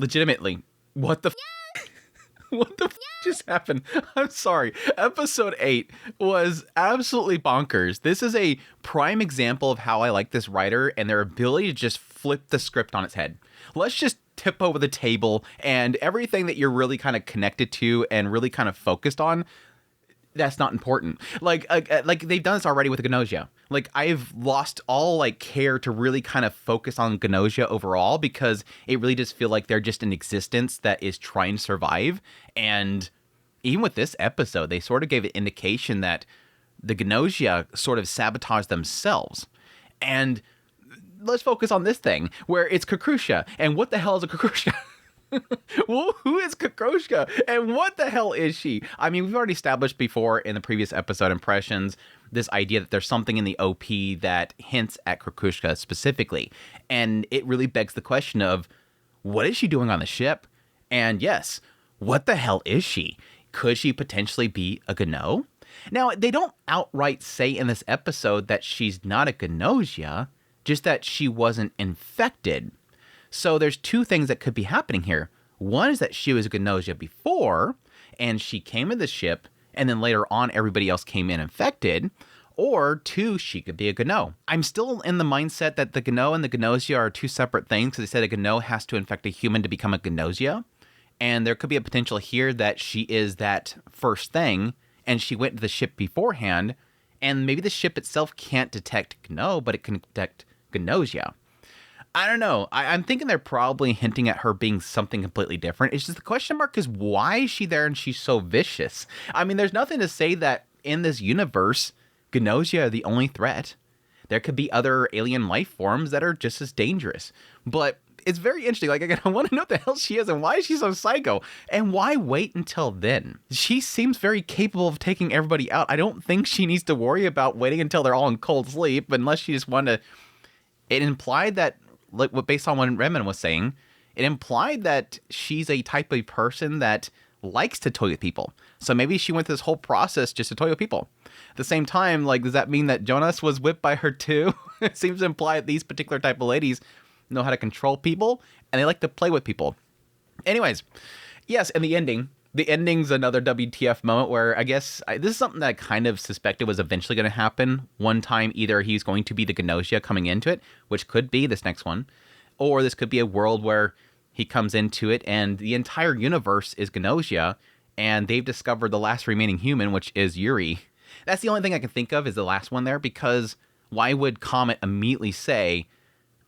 legitimately, what the what the just happened? I'm sorry. Episode 8 was absolutely bonkers. This is a prime example of how I like this writer and their ability to just flip the script on its head. Let's just tip over the table, and everything that you're really kind of connected to and really kind of focused on, that's not important. Like they've done this already with Gnosia. Like, I've lost all like care to really kind of focus on Gnosia overall, because it really does feel like they're just an existence that is trying to survive. And even with this episode, they sort of gave an indication that the Gnosia sort of sabotage themselves. And let's focus on this thing where it's Kushka. And what the hell is a Kushka? Well, who is Kushka and what the hell is she? I mean, we've already established before in the previous episode impressions this idea that there's something in the OP that hints at Kushka specifically. And it really begs the question of, what is she doing on the ship? And yes, what the hell is she? Could she potentially be a Gno? Now, they don't outright say in this episode that she's not a Gnosia, just that she wasn't infected. So there's two things that could be happening here. One is that she was a Gnosia before, and she came to the ship, and then later on everybody else came in infected. Or two, she could be a Gno. I'm still in the mindset that the Gno and the Gnosia are two separate things, because they said a Gno has to infect a human to become a Gnosia. And there could be a potential here that she is that first thing, and she went to the ship beforehand, and maybe the ship itself can't detect Gno, but it can detect Gnosia. I don't know. I'm thinking they're probably hinting at her being something completely different. It's just the question mark is, why is she there and she's so vicious? I mean, there's nothing to say that in this universe, Gnosia are the only threat. There could be other alien life forms that are just as dangerous. But it's very interesting. Like, again, I want to know what the hell she is and why is she so psycho? And why wait until then? She seems very capable of taking everybody out. I don't think she needs to worry about waiting until they're all in cold sleep, unless she just wanted to... It implied that, like, based on what Remen was saying, it implied that she's a type of person that likes to toy with people. So maybe she went through this whole process just to toy with people. At the same time, like, does that mean that Jonas was whipped by her too? It seems to imply that these particular type of ladies know how to control people, and they like to play with people. Anyways, yes, and the ending's another WTF moment where I guess this is something that I kind of suspected was eventually going to happen. One time, either he's going to be the Gnosia coming into it, which could be this next one, or this could be a world where he comes into it and the entire universe is Gnosia, and they've discovered the last remaining human, which is Yuri. That's the only thing I can think of is the last one there, because why would Comet immediately say,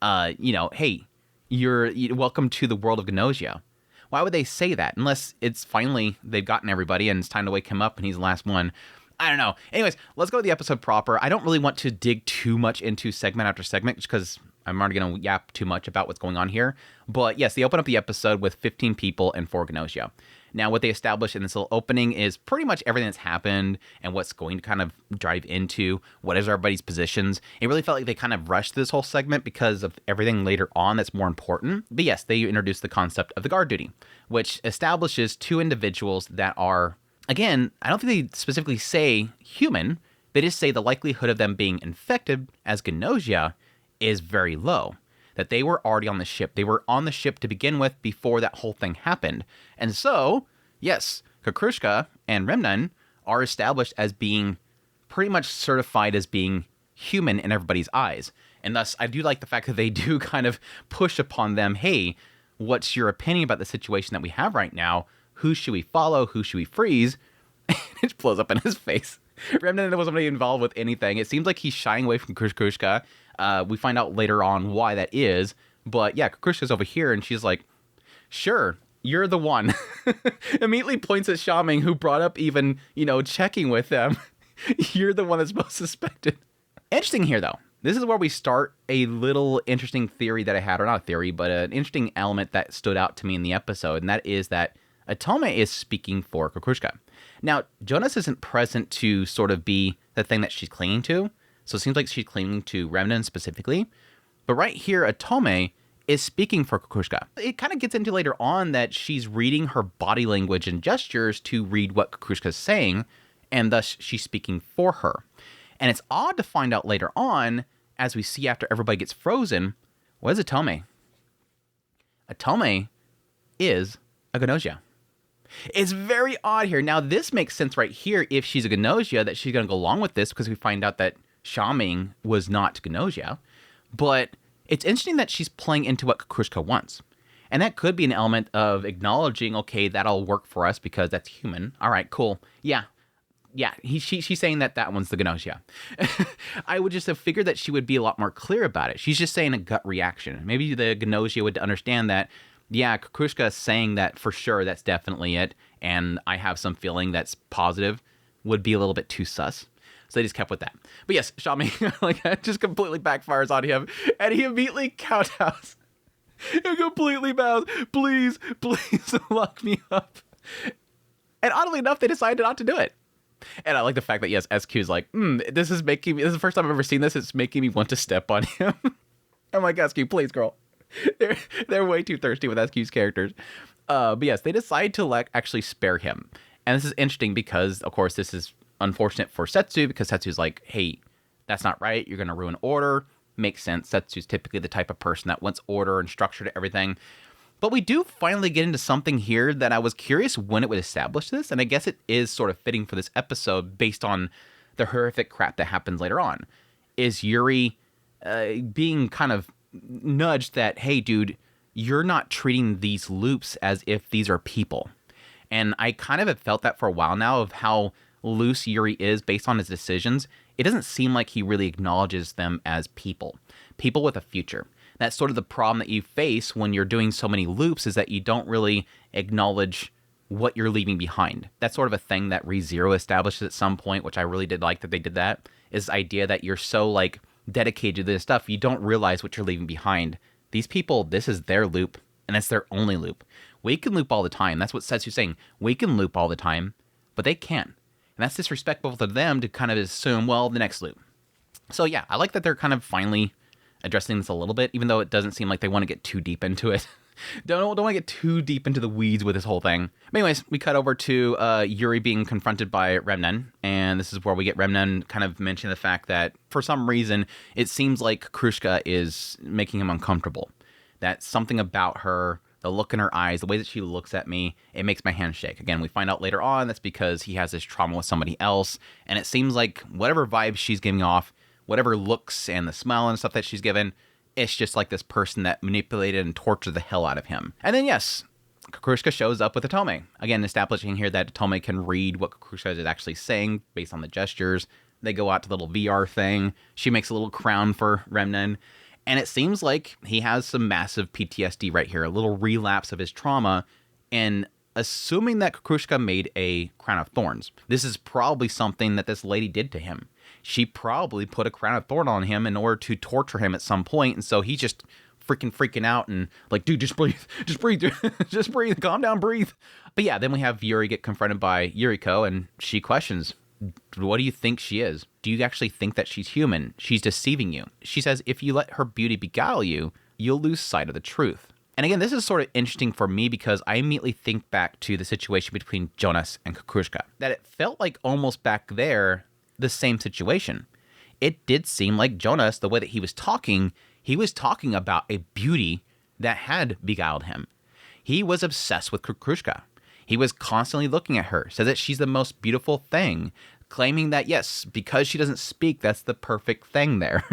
hey, you're welcome to the world of Gnosia? Why would they say that? Unless it's finally they've gotten everybody and it's time to wake him up and he's the last one. I don't know. Anyways, let's go to the episode proper. I don't really want to dig too much into segment after segment just because I'm already going to yap too much about what's going on here. But yes, they open up the episode with 15 people and 4 Gnosia. Now, what they establish in this little opening is pretty much everything that's happened and what's going to kind of drive into what is everybody's positions. It really felt like they kind of rushed this whole segment because of everything later on that's more important. But yes, they introduced the concept of the guard duty, which establishes 2 individuals that are, again, I don't think they specifically say human. They just say the likelihood of them being infected as Gnosia is very low. That they were already on the ship. They were on the ship to begin with before that whole thing happened. And so, yes, Kushka and Remnan are established as being pretty much certified as being human in everybody's eyes. And thus, I do like the fact that they do kind of push upon them, hey, what's your opinion about the situation that we have right now? Who should we follow? Who should we freeze? And it blows up in his face. Remnan wasn't really involved with anything. It seems like he's shying away from Kushka. We find out later on why that is. But yeah, Kushka's over here and she's like, sure, you're the one. Immediately points at Shaming, who brought up even, checking with them. You're the one that's most suspected. Interesting here, though. This is where we start a little interesting theory that I had, or not a theory, but an interesting element that stood out to me in the episode, and that is that Atome is speaking for Kushka. Now, Jonas isn't present to sort of be the thing that she's clinging to, so it seems like she's clinging to Remnan specifically. But right here, Atome is speaking for Kushka. It kind of gets into later on that she's reading her body language and gestures to read what Kushka's saying, and thus she's speaking for her. And it's odd to find out later on, as we see after everybody gets frozen, what is Atome? Atome is a Gnosia. It's very odd here. Now, this makes sense right here if she's a Gnosia, that she's going to go along with this because we find out that Shaming was not Gnosia. But it's interesting that she's playing into what Kushka wants. And that could be an element of acknowledging, okay, that'll work for us because that's human. All right, cool. Yeah. She's saying that one's the Gnosia. I would just have figured that she would be a lot more clear about it. She's just saying a gut reaction. Maybe the Gnosia would understand that, yeah, Kushka is saying that for sure, that's definitely it, and I have some feeling that's positive, would be a little bit too sus. So they just kept with that. But yes, Shami, like, that just completely backfires on him, and he immediately kowtows. He completely bows. Please lock me up. And oddly enough, they decided not to do it. And I like the fact that, yes, SQ is like, this is the first time I've ever seen this. It's making me want to step on him. I'm like, SQ, please, girl. They're way too thirsty with SQ's characters. But yes, they decide to actually spare him. And this is interesting because, of course, this is unfortunate for Setsu because Setsu's like, hey, that's not right. You're going to ruin order. Makes sense. Setsu's typically the type of person that wants order and structure to everything. But we do finally get into something here that I was curious when it would establish this. And I guess it is sort of fitting for this episode based on the horrific crap that happens later on. Is Yuri being kind of nudged that, hey, dude, you're not treating these loops as if these are people. And I kind of have felt that for a while now of how loose Yuri is based on his decisions. It doesn't seem like he really acknowledges them as people with a future. That's sort of the problem that you face when you're doing so many loops, is that you don't really acknowledge what you're leaving behind. That's sort of a thing that ReZero establishes at some point, which I really did like that they did that, is the idea that you're so like dedicated to this stuff, you don't realize what you're leaving behind. These people, this is their loop, and it's their only loop. We can loop all the time. That's what Setsu's saying. We can loop all the time, but they can't. And that's disrespectful to them to kind of assume, well, the next loop. So yeah, I like that they're kind of finally addressing this a little bit, even though it doesn't seem like they want to get too deep into it. Don't want to get too deep into the weeds with this whole thing. But anyways, we cut over to Yuri being confronted by Remnen, and this is where we get Remnen kind of mention the fact that for some reason it seems like Kushka is making him uncomfortable. That something about her, the look in her eyes, the way that she looks at me, it makes my hand shake. Again, we find out later on that's because he has this trauma with somebody else, and it seems like whatever vibes she's giving off, whatever looks and the smile and stuff that she's given, it's just like this person that manipulated and tortured the hell out of him. And then, yes, Kushka shows up with Otome. Again, establishing here that Otome can read what Kushka is actually saying based on the gestures. They go out to the little VR thing. She makes a little crown for Remnen. And it seems like he has some massive PTSD right here, a little relapse of his trauma. And assuming that Kushka made a crown of thorns, this is probably something that this lady did to him. She probably put a crown of thorn on him in order to torture him at some point, and so he's just freaking out and like, dude, just breathe, just breathe, calm down, breathe. But yeah, then we have Yuri get confronted by Yuriko, and she questions, what do you think she is? Do you actually think that she's human? She's deceiving you. She says, if you let her beauty beguile you, you'll lose sight of the truth. And again, this is sort of interesting for me because I immediately think back to the situation between Jonas and Kushka, that it felt like almost back there, the same situation. It did seem like Jonas, the way that he was talking about a beauty that had beguiled him. He was obsessed with Kushka. He was constantly looking at her, says that she's the most beautiful thing, claiming that, yes, because she doesn't speak, that's the perfect thing there.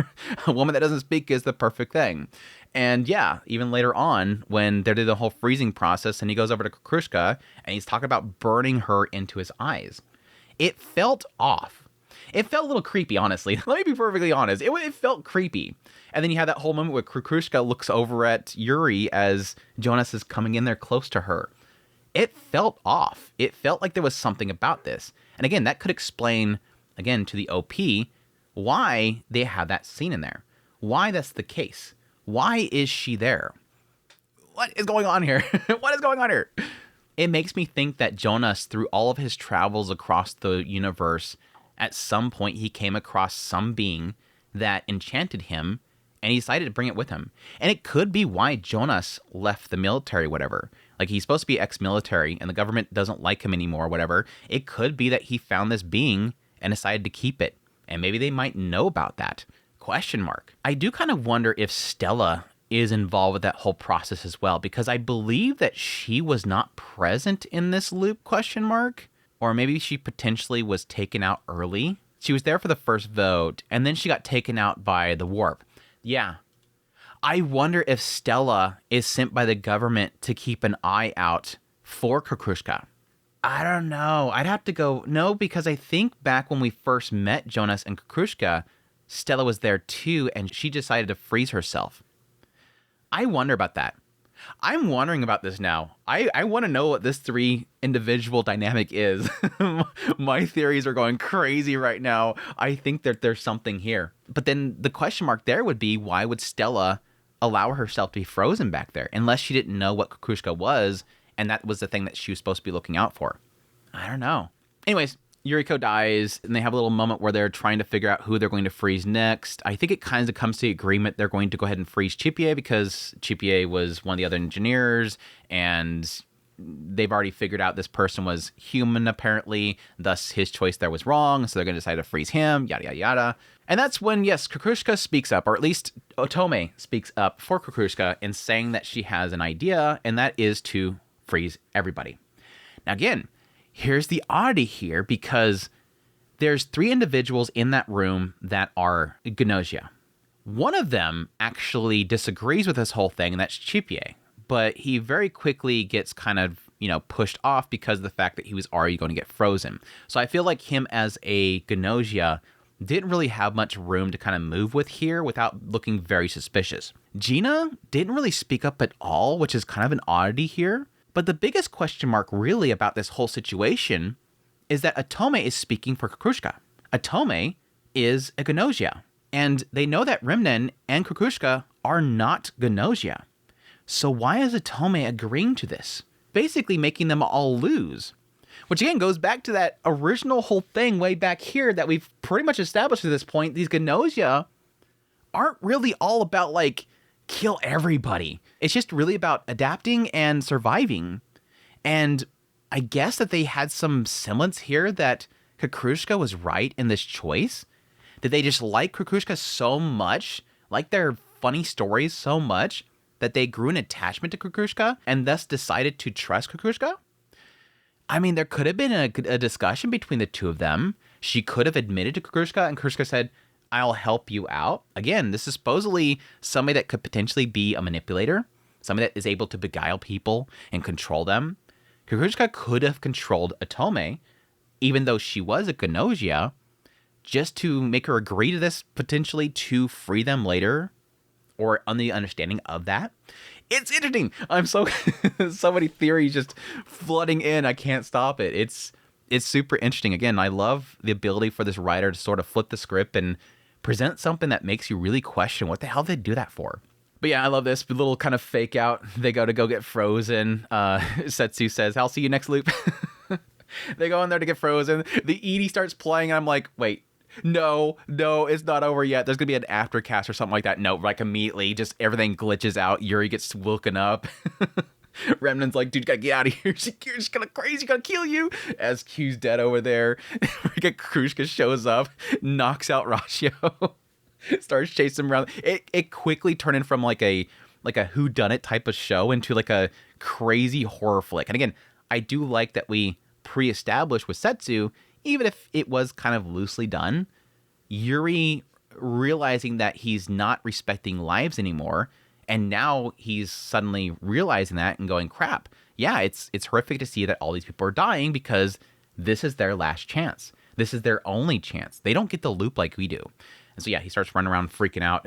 A woman that doesn't speak is the perfect thing. And yeah, even later on, when they did the whole freezing process and he goes over to Kushka and he's talking about burning her into his eyes, it felt off. It felt a little creepy, honestly. Let me be perfectly honest. It felt creepy. And then you have that whole moment where Kushka looks over at Yuri as Jonas is coming in there close to her. It felt off. It felt like there was something about this. And again, that could explain, again, to the OP, why they have that scene in there. Why that's the case. Why is she there? What is going on here? What is going on here? It makes me think that Jonas, through all of his travels across the universe, at some point he came across some being that enchanted him and he decided to bring it with him. And it could be why Jonas left the military, whatever. Like, he's supposed to be ex-military and the government doesn't like him anymore, whatever. It could be that he found this being and decided to keep it. And maybe they might know about that. Question mark. I do kind of wonder if Stella is involved with that whole process as well, because I believe that she was not present in this loop, question mark, or maybe she potentially was taken out early. She was there for the first vote, and then she got taken out by the warp. Yeah. I wonder if Stella is sent by the government to keep an eye out for Kushka. I don't know. I'd have to go, no, because I think back when we first met Jonas and Kushka, Stella was there too, and she decided to freeze herself. I wonder about that. I'm wondering about this now. I want to know what this 3 individual dynamic is. My theories are going crazy right now. I think that there's something here. But then the question mark there would be, why would Stella allow herself to be frozen back there? Unless she didn't know what Kushka was, and that was the thing that she was supposed to be looking out for. I don't know. Anyways, Yuriko dies, and they have a little moment where they're trying to figure out who they're going to freeze next. I think it kind of comes to the agreement they're going to go ahead and freeze Chippie because Chippie was one of the other engineers, and they've already figured out this person was human, apparently, thus his choice there was wrong, so they're going to decide to freeze him, yada, yada, yada. And that's when, yes, Kushka speaks up, or at least Otome speaks up for Kushka in saying that she has an idea, and that is to freeze everybody. Now, again, here's the oddity here, because there's 3 individuals in that room that are Gnosia. One of them actually disagrees with this whole thing, and that's Chippie. But he very quickly gets kind of, pushed off because of the fact that he was already going to get frozen. So I feel like him as a Gnosia didn't really have much room to kind of move with here without looking very suspicious. Gina didn't really speak up at all, which is kind of an oddity here. But the biggest question mark really about this whole situation is that Otome is speaking for Kushka. Otome is a Gnosia, and they know that Remnen and Kushka are not Gnosia. So why is Otome agreeing to this? Basically making them all lose. Which again goes back to that original whole thing way back here that we've pretty much established at this point. These Gnosia aren't really all about kill everybody. It's just really about adapting and surviving. And I guess that they had some semblance here that Kushka was right in this choice. Did they just like Kushka so much, like their funny stories so much, that they grew an attachment to Kushka and thus decided to trust Kushka? I mean, there could have been a discussion between the two of them. She could have admitted to Kushka, and Kushka said, I'll help you out. Again, this is supposedly somebody that could potentially be a manipulator, somebody that is able to beguile people and control them. Kushka could have controlled Otome, even though she was a Gnosia, just to make her agree to this, potentially to free them later, or on the understanding of that. It's interesting. I'm so many theories just flooding in. I can't stop it. It's super interesting. Again, I love the ability for this writer to sort of flip the script and present something that makes you really question what the hell did they do that for. But yeah, I love this little kind of fake out. They go get frozen. Setsu says, I'll see you next loop. They go in there to get frozen. The Edie starts playing, and I'm like, wait, no, it's not over yet. There's gonna be an aftercast or something like that. No, immediately, just everything glitches out. Yuri gets woken up. Remnant's like, dude, gotta get out of here. You're just gonna crazy, gonna kill you. As Q's dead over there. Kushka shows up, knocks out Ratio, starts chasing him around. It quickly turned in from like a whodunit type of show into a crazy horror flick. And again, I do like that we pre-established with Setsu, even if it was kind of loosely done, Yuri realizing that he's not respecting lives anymore. And now he's suddenly realizing that and going, crap. Yeah, it's horrific to see that all these people are dying because this is their last chance. This is their only chance. They don't get the loop like we do. And so, yeah, he starts running around freaking out.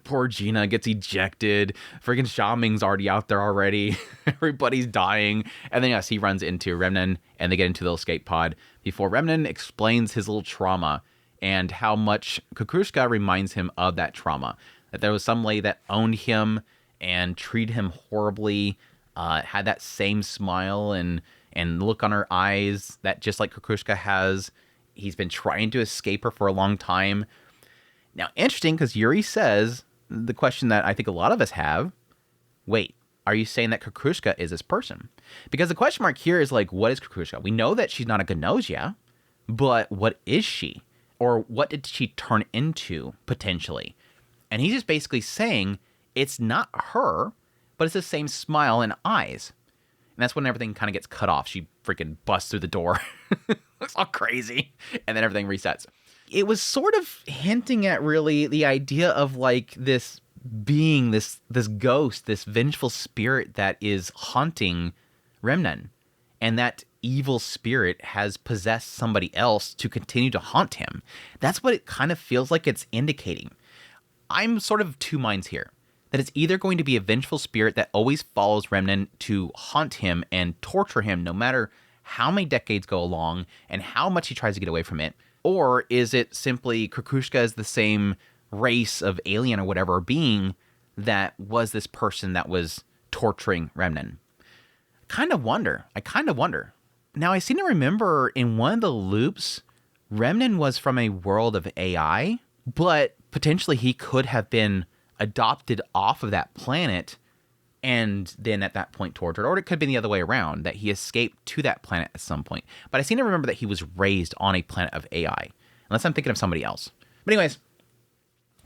Poor Gina gets ejected. Freaking Xiaoming's already out there already. Everybody's dying. And then, yes, he runs into Remnen and they get into the escape pod before Remnen explains his little trauma and how much Kushka reminds him of that trauma. That there was some lady that owned him and treated him horribly, had that same smile and look on her eyes that just like Kushka has. He's been trying to escape her for a long time. Now, interesting, because Yuri says the question that I think a lot of us have, wait, are you saying that Kushka is this person? Because the question mark here is what is Kushka? We know that she's not a Gnosia, but what is she? Or what did she turn into, potentially? And he's just basically saying, it's not her, but it's the same smile and eyes. And that's when everything kind of gets cut off. She freaking busts through the door. It's all crazy. And then everything resets. It was sort of hinting at really the idea of like this being, this ghost, this vengeful spirit that is haunting Remnen. And that evil spirit has possessed somebody else to continue to haunt him. That's what it kind of feels like it's indicating. I'm sort of two minds here. That it's either going to be a vengeful spirit that always follows Remnen to haunt him and torture him no matter how many decades go along and how much he tries to get away from it, or is it simply Kushka is the same race of alien or whatever being that was this person that was torturing Remnen? I kind of wonder. Now, I seem to remember in one of the loops, Remnen was from a world of AI, but potentially he could have been adopted off of that planet and then at that point tortured, or it could have been the other way around, that he escaped to that planet at some point. But I seem to remember that he was raised on a planet of AI, unless I'm thinking of somebody else. But anyways,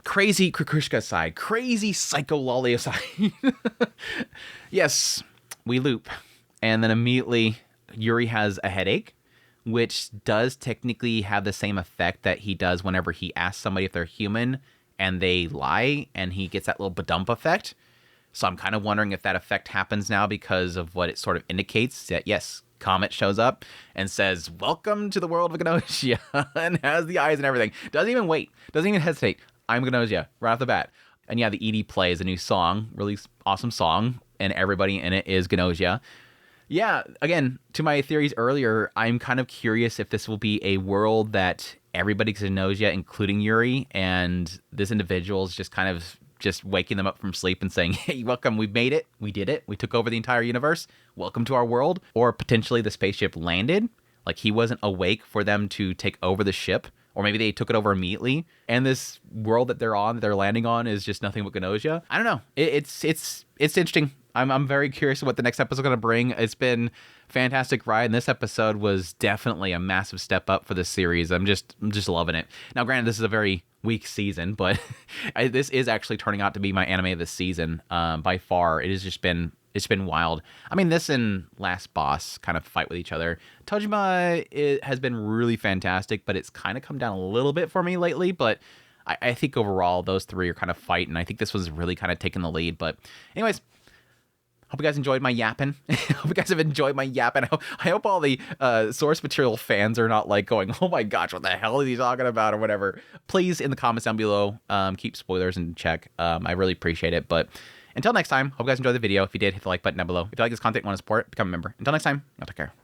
crazy Kushka side, crazy Psycho Lolly aside. Yes, we loop. And then immediately Yuri has a headache, which does technically have the same effect that he does whenever he asks somebody if they're human and they lie, and he gets that little badump effect. So I'm kind of wondering if that effect happens now because of what it sort of indicates, that yes, Comet shows up and says, "Welcome to the world of Gnosia," and has the eyes and everything. Doesn't even wait. Doesn't even hesitate. I'm Gnosia right off the bat. And yeah, the ED plays a new song, really awesome song, and everybody in it is Gnosia. Yeah, again, to my theories earlier, I'm kind of curious if this will be a world that everybody's Gnosia, including Yuri, and this individual is just kind of just waking them up from sleep and saying, "Hey, welcome, we made it, we did it, we took over the entire universe, welcome to our world." Or potentially the spaceship landed, like he wasn't awake for them to take over the ship, or maybe they took it over immediately, and this world that they're landing on is just nothing but Gnosia. I don't know. It's interesting. I'm very curious what the next episode is going to bring. It's been a fantastic ride, and this episode was definitely a massive step up for this series. I'm just loving it. Now, granted, this is a very weak season, but this is actually turning out to be my anime of the season by far. It's been wild. I mean, this and Last Boss kind of fight with each other. Tojima has been really fantastic, but it's kind of come down a little bit for me lately. But I think overall, those three are kind of fighting. I think this was really kind of taking the lead. But anyways, hope you guys enjoyed my yapping. Hope you guys have enjoyed my yapping. I hope all the source material fans are not like going, "Oh my gosh, what the hell is he talking about?" or whatever. Please, in the comments down below, keep spoilers in check. I really appreciate it. But until next time, hope you guys enjoyed the video. If you did, hit the like button down below. If you like this content and want to support it, become a member. Until next time, y'all take care.